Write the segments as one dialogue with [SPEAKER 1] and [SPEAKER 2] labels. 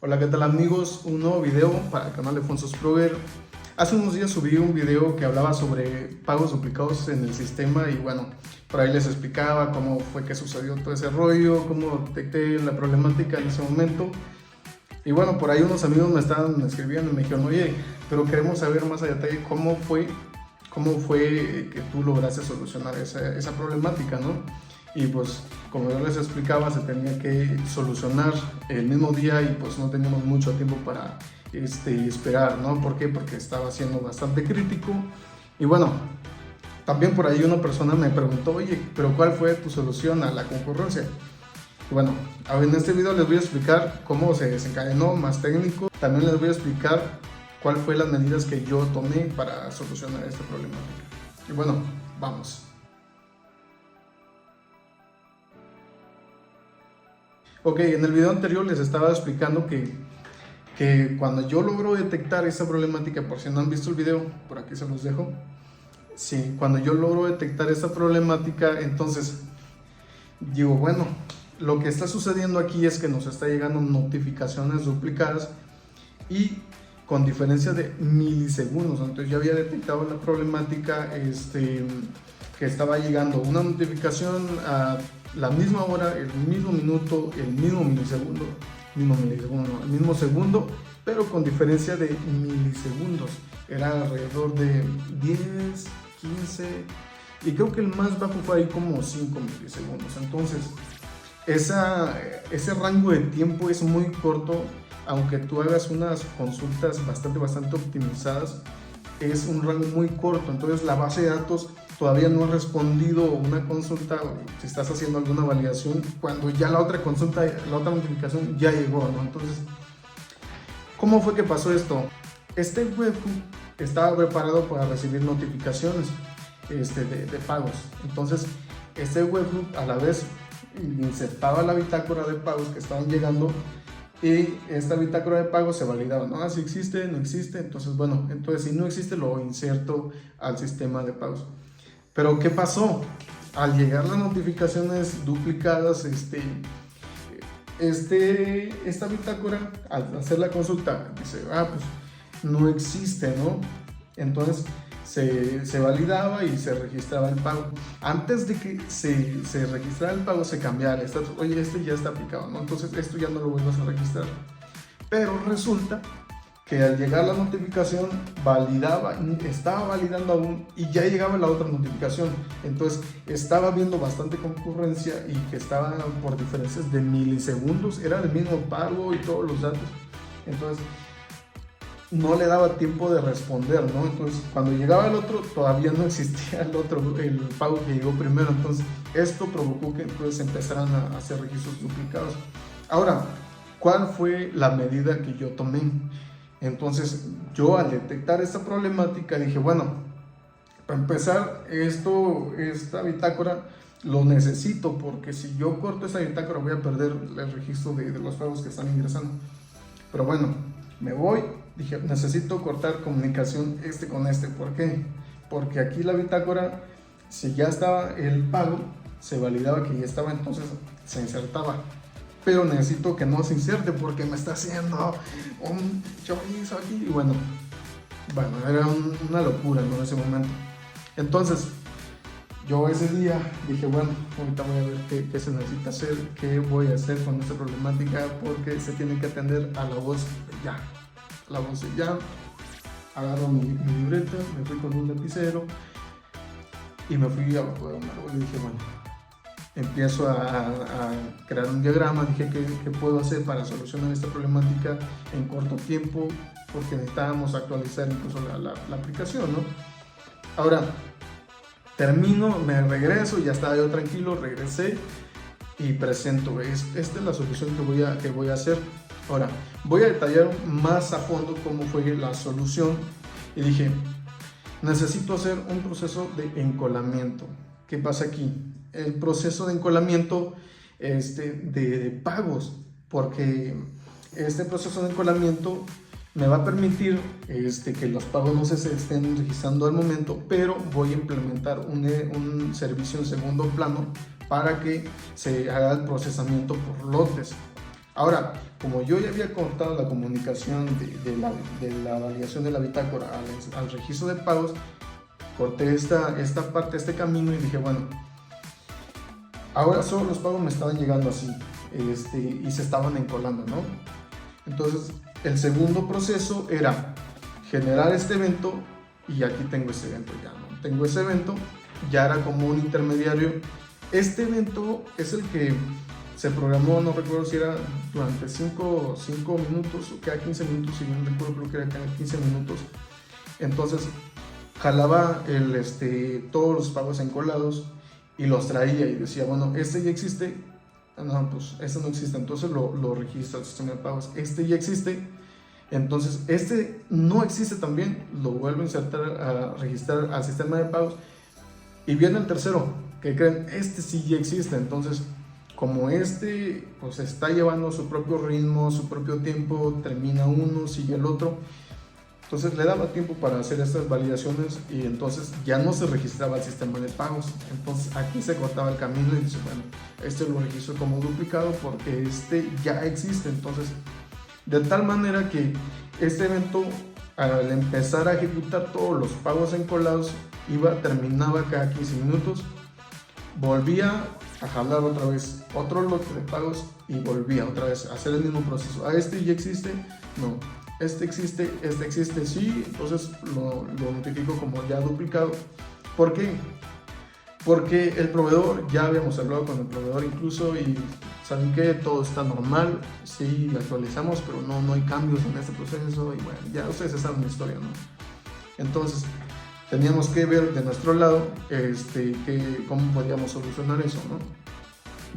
[SPEAKER 1] Hola, ¿qué tal amigos? Un nuevo video para el canal de Fonsos Prover. Hace unos días subí un video que hablaba sobre pagos duplicados en el sistema y bueno, por ahí les explicaba cómo fue que sucedió todo ese rollo, cómo detecté la problemática en ese momento. Y bueno, por ahí unos amigos me estaban escribiendo y me dijeron, oye, pero queremos saber más a detalle cómo fue que tú lograste solucionar esa problemática, ¿no? Y pues como yo les explicaba, se tenía que solucionar el mismo día y pues no teníamos mucho tiempo para esperar, ¿no? ¿Por qué? Porque estaba siendo bastante crítico. Y bueno, también por ahí una persona me preguntó, oye, pero ¿cuál fue tu solución a la concurrencia? Y bueno, en este video les voy a explicar cómo se desencadenó, más técnico. También les voy a explicar cuál fue las medidas que yo tomé para solucionar esta problemática. Y bueno, vamos. Ok, en el video anterior les estaba explicando que cuando yo logro detectar esa problemática, por si no han visto el video, por aquí se los dejo. Sí, cuando yo logro detectar esa problemática, entonces digo, bueno, lo que está sucediendo aquí es que nos está llegando notificaciones duplicadas y con diferencia de milisegundos. Entonces ya había detectado la problemática, que estaba llegando una notificación a la misma hora, el mismo minuto, el mismo segundo, pero con diferencia de milisegundos. Era alrededor de 10, 15 y creo que el más bajo fue ahí como 5 milisegundos. Entonces ese rango de tiempo es muy corto, aunque tú hagas unas consultas bastante optimizadas, es un rango muy corto. Entonces la base de datos todavía no ha respondido una consulta, o si estás haciendo alguna validación, cuando ya la otra consulta, la otra notificación ya llegó, ¿no? Entonces, ¿cómo fue que pasó esto? Este webhook estaba preparado para recibir notificaciones de pagos. Entonces, este webhook a la vez insertaba la bitácora de pagos que estaban llegando y esta bitácora de pagos se validaba, ¿no? Ah, si existe, no existe. Entonces, bueno, si no existe, lo inserto al sistema de pagos. Pero ¿qué pasó? Al llegar las notificaciones duplicadas, esta bitácora, al hacer la consulta, dice, pues no existe, ¿no? Entonces se validaba y se registraba el pago. Antes de que se registrara el pago, se cambiaba el estatus. Oye, ya está aplicado, ¿no? Entonces esto ya no lo vuelvas a registrar. Pero resulta que al llegar la notificación estaba validando aún y ya llegaba la otra notificación. Entonces estaba viendo bastante concurrencia y que estaba por diferencias de milisegundos, era el mismo pago y todos los datos. Entonces no le daba tiempo de responder, ¿no? Entonces cuando llegaba el otro todavía no existía el pago que llegó primero. Entonces esto provocó que entonces empezaran a hacer registros duplicados. Ahora, ¿cuál fue la medida que yo tomé? Entonces yo al detectar esta problemática dije, bueno, para empezar esta bitácora lo necesito, porque si yo corto esa bitácora voy a perder el registro de los pagos que están ingresando. Pero bueno, me voy, dije, necesito cortar comunicación con ¿por qué? Porque aquí la bitácora, si ya estaba el pago, se validaba que ya estaba, entonces se insertaba. Pero necesito que no se inserte porque me está haciendo un chorizo aquí. Y bueno, era una locura, ¿no? En ese momento. Entonces, yo ese día dije, bueno, ahorita voy a ver qué se necesita hacer, qué voy a hacer con esta problemática, porque se tiene que atender a la voz de ya. La voz de ya. Agarro mi libreta, me fui con un lapicero y me fui abajo de un árbol y dije, bueno, empiezo a crear un diagrama. Dije, ¿qué puedo hacer para solucionar esta problemática en corto tiempo? Porque necesitábamos actualizar incluso la aplicación, ¿no? Ahora, termino, me regreso, ya estaba yo tranquilo, regresé y presento, esta es la solución que voy a hacer. Ahora, voy a detallar más a fondo cómo fue la solución y dije, necesito hacer un proceso de encolamiento. ¿Qué pasa aquí? El proceso de encolamiento de pagos, porque este proceso de encolamiento me va a permitir que los pagos no se estén registrando al momento, pero voy a implementar un servicio en segundo plano para que se haga el procesamiento por lotes. Ahora, como yo ya había cortado la comunicación de la validación de la bitácora al registro de pagos, corté esta parte, este camino, y dije, bueno, ahora solo los pagos me estaban llegando así, y se estaban encolando, ¿no? Entonces, el segundo proceso era generar este evento, y aquí tengo este evento ya, ¿no? Tengo ese evento, ya era como un intermediario. Este evento es el que se programó, no recuerdo si era durante 5 minutos o cada 15 minutos, si bien recuerdo, creo que era cada 15 minutos. Entonces, jalaba todos los pagos encolados y los traía y decía, bueno, este ya existe, no, pues este no existe, entonces lo registra el sistema de pagos. Este ya existe, entonces este no existe también, lo vuelvo a insertar, a registrar al sistema de pagos, y viene el tercero, que creen, este sí ya existe. Entonces, como pues está llevando su propio ritmo, su propio tiempo, termina uno, sigue el otro, entonces le daba tiempo para hacer estas validaciones, y entonces ya no se registraba el sistema de pagos. Entonces aquí se cortaba el camino y dice, bueno, lo registro como duplicado porque ya existe. Entonces, de tal manera que este evento, al empezar a ejecutar todos los pagos encolados, terminaba cada 15 minutos, volvía a jalar otra vez otro lote de pagos y volvía otra vez a hacer el mismo proceso. ¿Este ya existe? No. Este existe, sí, entonces lo notifico como ya duplicado. ¿Por qué? Porque el proveedor, ya habíamos hablado con el proveedor incluso, y saben que todo está normal, sí, actualizamos, pero no hay cambios en este proceso, y bueno, ya ustedes saben la historia, ¿no? Entonces, teníamos que ver de nuestro lado cómo podíamos solucionar eso, ¿no?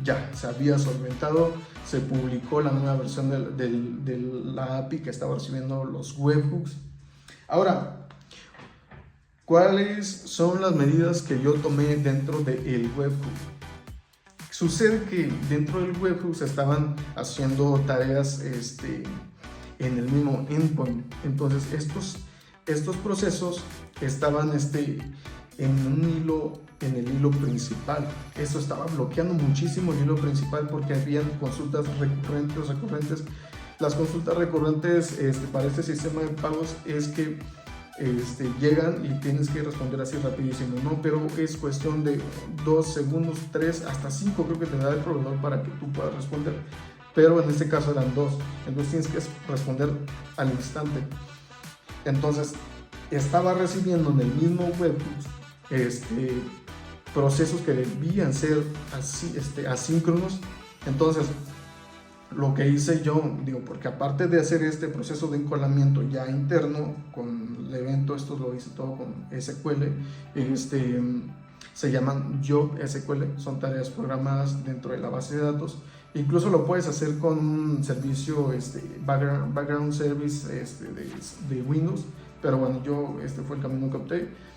[SPEAKER 1] Ya se había solventado, se publicó la nueva versión de la API que estaba recibiendo los webhooks. Ahora, ¿cuáles son las medidas que yo tomé dentro del webhook? Sucede que dentro del webhook se estaban haciendo tareas en el mismo endpoint. Entonces, estos procesos estaban en el hilo principal. Esto estaba bloqueando muchísimo el hilo principal porque habían consultas recurrentes. Las consultas recurrentes para este sistema de pagos es que llegan y tienes que responder así rapidísimo, ¿no? Pero es cuestión de 2 segundos, 3, hasta 5 creo que te da el proveedor para que tú puedas responder, pero en este caso eran 2, entonces tienes que responder al instante. Entonces estaba recibiendo en el mismo webhook procesos que debían ser asíncronos. Entonces lo que hice yo, porque aparte de hacer este proceso de encolamiento ya interno con el evento, esto lo hice todo con SQL, se llaman Job SQL, son tareas programadas dentro de la base de datos. Incluso lo puedes hacer con un servicio background service de Windows, pero bueno, este fue el camino que opté.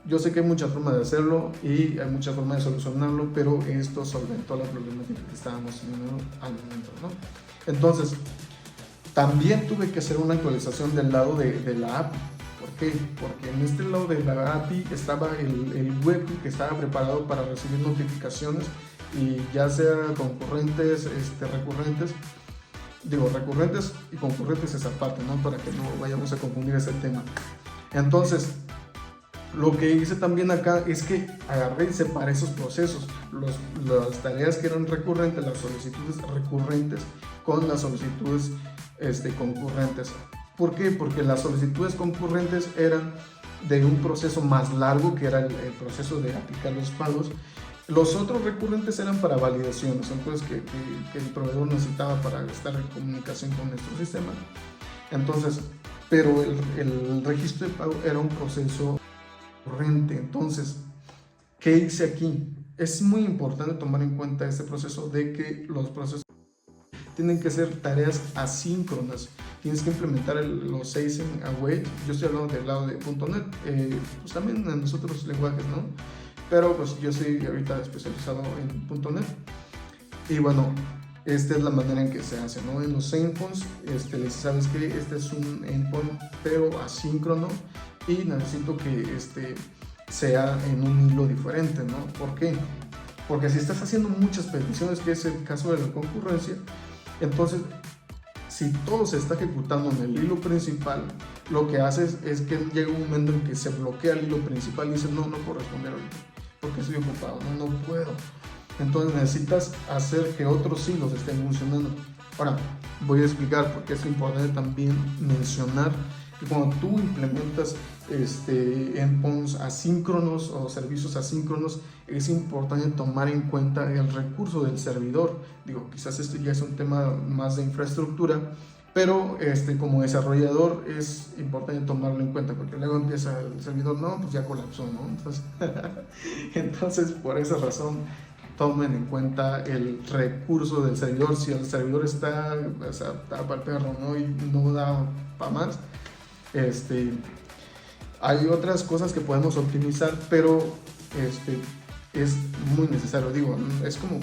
[SPEAKER 1] Yo sé que hay muchas formas de hacerlo y hay muchas formas de solucionarlo, pero esto solventó la problemática que estábamos teniendo al momento, ¿no? Entonces, también tuve que hacer una actualización del lado de la API. ¿Por qué? Porque en este lado de la API estaba el webhook que estaba preparado para recibir notificaciones, y ya sea concurrentes, recurrentes y concurrentes esa parte, ¿no? Para que no vayamos a confundir ese tema. Entonces, lo que hice también acá es que agarré y separé esos procesos, las tareas que eran recurrentes, las solicitudes recurrentes con las solicitudes concurrentes. ¿Por qué? Porque las solicitudes concurrentes eran de un proceso más largo, que era el proceso de aplicar los pagos. Los otros recurrentes eran para validaciones, entonces que el proveedor necesitaba para estar en comunicación con nuestro sistema. Entonces, pero el registro de pago era un proceso recurrente. Entonces, ¿qué hice aquí? Es muy importante tomar en cuenta este proceso de que los procesos tienen que ser tareas asíncronas. Tienes que implementar los async await. Yo estoy hablando del lado de .NET, pues también en los otros lenguajes, ¿no? Pero pues yo soy ahorita especializado en .NET. Y bueno, esta es la manera en que se hace, ¿no? En los endpoints, sabes que este es un endpoint pero asíncrono, y necesito que sea en un hilo diferente, ¿no? ¿Por qué? Porque si estás haciendo muchas peticiones, que es el caso de la concurrencia, Entonces, si todo se está ejecutando en el hilo principal, lo que haces es que llega un momento en que se bloquea el hilo principal y dices, no puedo responder ahorita, porque estoy ocupado, no puedo. Entonces necesitas hacer que otros hilos estén funcionando. Ahora, voy a explicar por qué es importante también mencionar que cuando tú implementas endpoints asíncronos o servicios asíncronos, es importante tomar en cuenta el recurso del servidor. Digo, quizás esto ya es un tema más de infraestructura, pero como desarrollador es importante tomarlo en cuenta, porque luego empieza el servidor, no, pues ya colapsó, ¿no? Entonces por esa razón, tomen en cuenta el recurso del servidor. Si el servidor está para el perro, ¿no? Y no da para más, hay otras cosas que podemos optimizar, pero es muy necesario. Digo,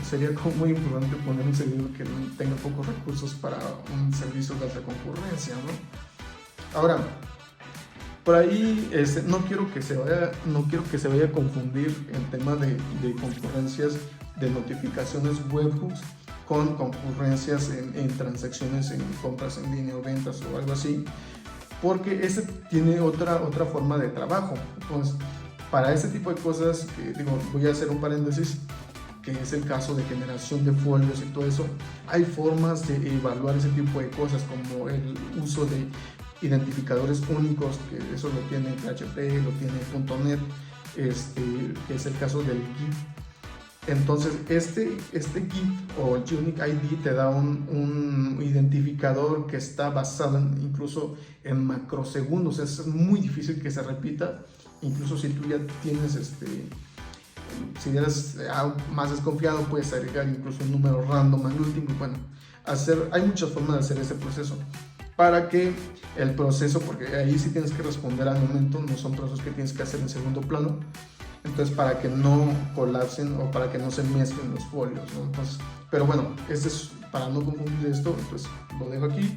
[SPEAKER 1] sería como muy importante poner un servidor que tenga pocos recursos para un servicio de alta concurrencia, ¿no? Ahora, por ahí no quiero que se vaya a confundir el tema de concurrencias de notificaciones webhooks con concurrencias en transacciones, en compras en línea o ventas o algo así, porque ese tiene otra forma de trabajo. Entonces, para ese tipo de cosas, voy a hacer un paréntesis, que es el caso de generación de folios y todo eso, hay formas de evaluar ese tipo de cosas, como el uso de identificadores únicos, que eso lo tiene PHP, lo tiene .NET, que es el caso del Git. Entonces este Git o Unique ID te da un identificador que está basado incluso en macrosegundos. Es muy difícil que se repita, incluso si tú ya tienes si eres más desconfiado, puedes agregar incluso un número random al último. Bueno, hay muchas formas de hacer ese proceso para que el proceso, porque ahí sí tienes que responder al momento, no son procesos que tienes que hacer en segundo plano. Entonces, para que no colapsen o para que no se mezclen los folios, ¿no? Entonces, pero bueno, es para no confundir esto, entonces lo dejo aquí.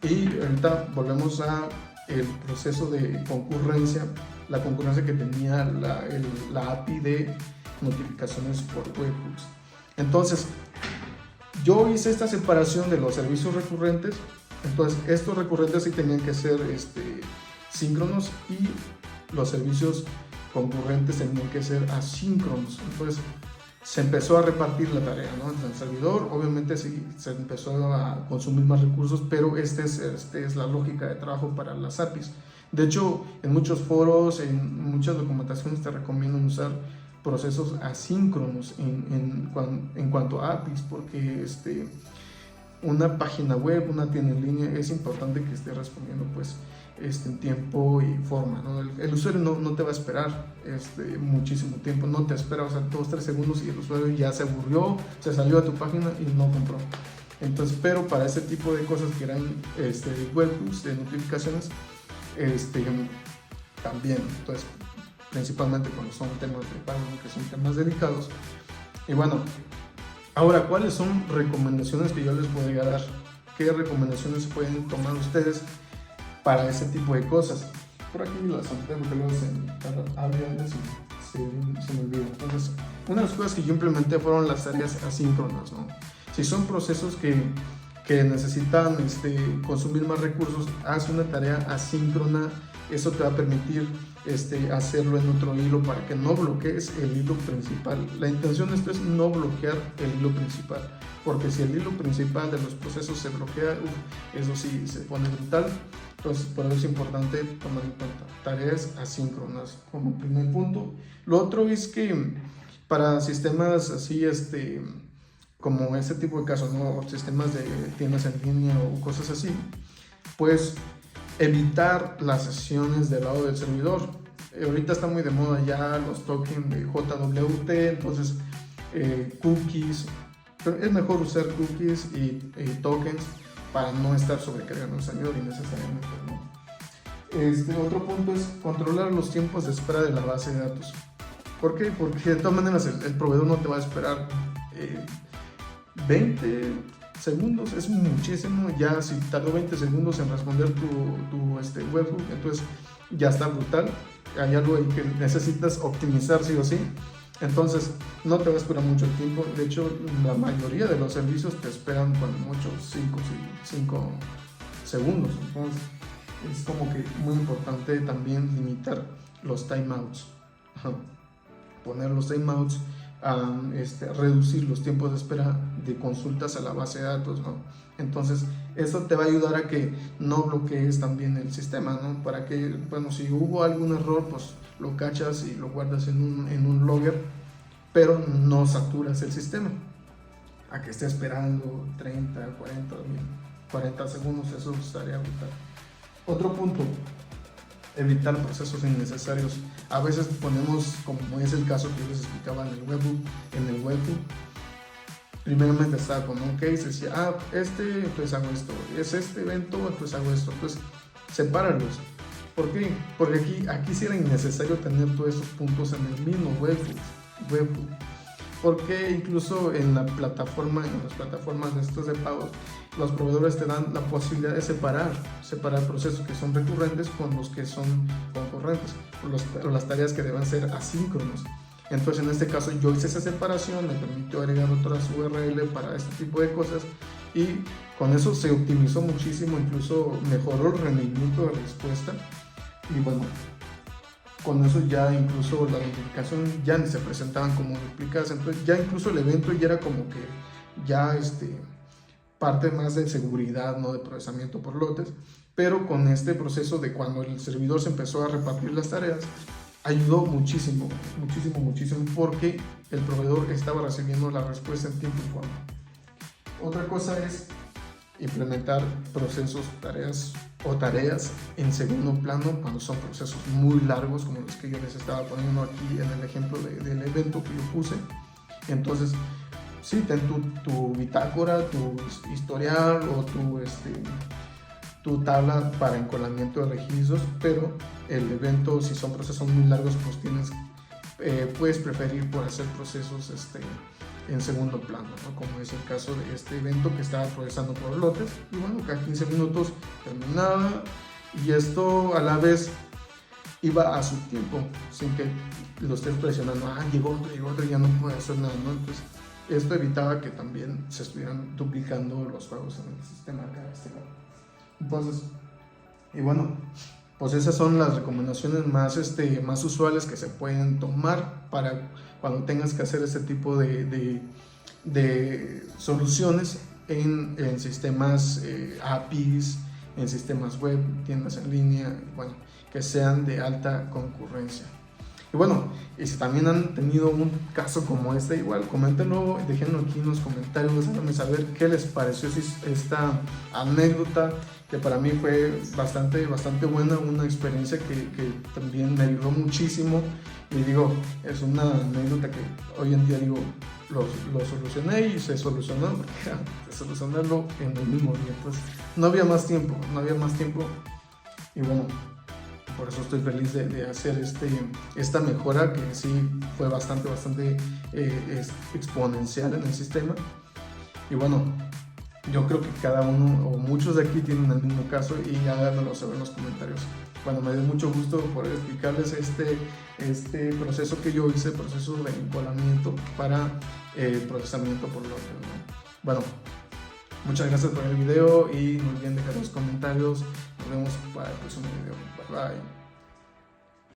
[SPEAKER 1] Y ahorita volvemos a el proceso de concurrencia, la concurrencia que tenía la API de notificaciones por webhooks. Entonces, yo hice esta separación de los servicios recurrentes. Entonces, estos recurrentes sí tenían que ser síncronos y los servicios concurrentes tenían que ser asíncronos. Entonces se empezó a repartir la tarea, ¿no? En el servidor obviamente sí se empezó a consumir más recursos, pero esta es la lógica de trabajo para las APIs. De hecho, en muchos foros, en muchas documentaciones te recomiendan usar procesos asíncronos en cuanto a APIs, porque una página web, una tienda en línea, es importante que esté respondiendo pues en tiempo y forma, ¿no? El usuario no te va a esperar muchísimo tiempo, no te espera, o sea, 2-3 segundos y el usuario ya se aburrió, se salió a tu página y no compró. Entonces, pero para ese tipo de cosas que eran webhooks de notificaciones, también, entonces, principalmente cuando son temas de pago, que son temas delicados. Y bueno, ahora, ¿cuáles son recomendaciones que yo les podría dar? ¿Qué recomendaciones pueden tomar ustedes para ese tipo de cosas? Por aquí las anoté porque luego se me olvida. Entonces, una de las cosas que yo implementé fueron las tareas asíncronas, ¿no? Si son procesos que necesitan consumir más recursos, haz una tarea asíncrona. Eso te va a permitir hacerlo en otro hilo para que no bloquees el hilo principal. La intención de esto es no bloquear el hilo principal, porque si el hilo principal de los procesos se bloquea, eso sí se pone brutal. Entonces, por eso es importante tomar en cuenta tareas asíncronas como primer punto. Lo otro es que para sistemas así, como este tipo de casos, ¿no? Sistemas de tiendas en línea o cosas así, pues evitar las sesiones del lado del servidor. Ahorita está muy de moda ya los tokens de JWT, entonces cookies, pero es mejor usar cookies y tokens para no estar sobrecargando el servidor innecesariamente, ¿no? Otro punto es controlar los tiempos de espera de la base de datos. ¿Por qué? Porque de todas maneras el proveedor no te va a esperar 20 segundos, es muchísimo. Ya si tardó 20 segundos en responder tu webhook, entonces ya está brutal. Hay algo ahí que necesitas optimizar sí o sí. Entonces, no te va a esperar mucho tiempo. De hecho, la mayoría de los servicios te esperan cuando mucho 5 segundos. Entonces, es como que muy importante también limitar los timeouts. Poner los timeouts, reducir los tiempos de espera de consultas a la base de datos, ¿no? Entonces, eso te va a ayudar a que no bloquees también el sistema, ¿no? Para que, bueno, si hubo algún error, pues lo cachas y lo guardas en un logger, pero no saturas el sistema a que esté esperando 30, 40 segundos. Eso estaría brutal. Otro punto: evitar procesos innecesarios. A veces ponemos, como es el caso que yo les explicaba en el webhook, primeramente estaba con un case, decía, entonces hago esto, es este evento, entonces hago esto, entonces sepáralos. ¿Por qué? Porque aquí sí era innecesario tener todos esos puntos en el mismo webhook, porque incluso en las plataformas de estos de pagos, los proveedores te dan la posibilidad de separar procesos que son recurrentes con los que son concurrentes, o las tareas que deben ser asíncronos. Entonces, en este caso, yo hice esa separación, me permitió agregar otras URL para este tipo de cosas, y con eso se optimizó muchísimo, incluso mejoró el rendimiento de respuesta. Y bueno, con eso ya incluso la notificación ya ni se presentaban como duplicadas. Entonces, ya incluso el evento ya era como que ya parte más de seguridad, no de procesamiento por lotes. Pero con este proceso de cuando el servidor se empezó a repartir las tareas, ayudó muchísimo, porque el proveedor estaba recibiendo la respuesta en tiempo y forma. Otra cosa es implementar procesos, tareas en segundo plano cuando son procesos muy largos, como los que yo les estaba poniendo aquí en el ejemplo del evento que yo puse. Entonces, sí, ten tu bitácora, tu historial o tu tabla para encolamiento de registros, pero el evento, si son procesos muy largos, pues puedes preferir por hacer procesos en segundo plano, ¿no? Como es el caso de este evento que estaba procesando por lotes, y bueno, cada 15 minutos terminaba, y esto a la vez iba a su tiempo, sin que lo estés presionando, llegó otro, ya no puedo hacer nada, ¿no? Entonces, esto evitaba que también se estuvieran duplicando los pagos en el sistema acá de este lado. Entonces, y bueno, pues esas son las recomendaciones más usuales que se pueden tomar para cuando tengas que hacer este tipo de soluciones en sistemas APIs, en sistemas web, tiendas en línea, bueno, que sean de alta concurrencia. Y bueno, y si también han tenido un caso como este, igual coméntenlo, déjenlo aquí en los comentarios, déjenme saber qué les pareció esta anécdota, que para mí fue bastante buena, una experiencia que también me ayudó muchísimo. Y digo, es una anécdota que hoy en día digo, lo solucioné y se solucionó, porque solucionarlo en el mismo día, pues no había más tiempo, y bueno, por eso estoy feliz de hacer esta mejora, que sí fue bastante exponencial en el sistema. Y bueno, yo creo que cada uno o muchos de aquí tienen el mismo caso, y háganmelo saber en los comentarios. Bueno, me dio mucho gusto poder explicarles este proceso que yo hice, proceso de encolamiento para procesamiento por lotes, ¿no? Bueno, muchas gracias por el video y no olviden dejar los comentarios. Nos vemos para el próximo video. Bye bye.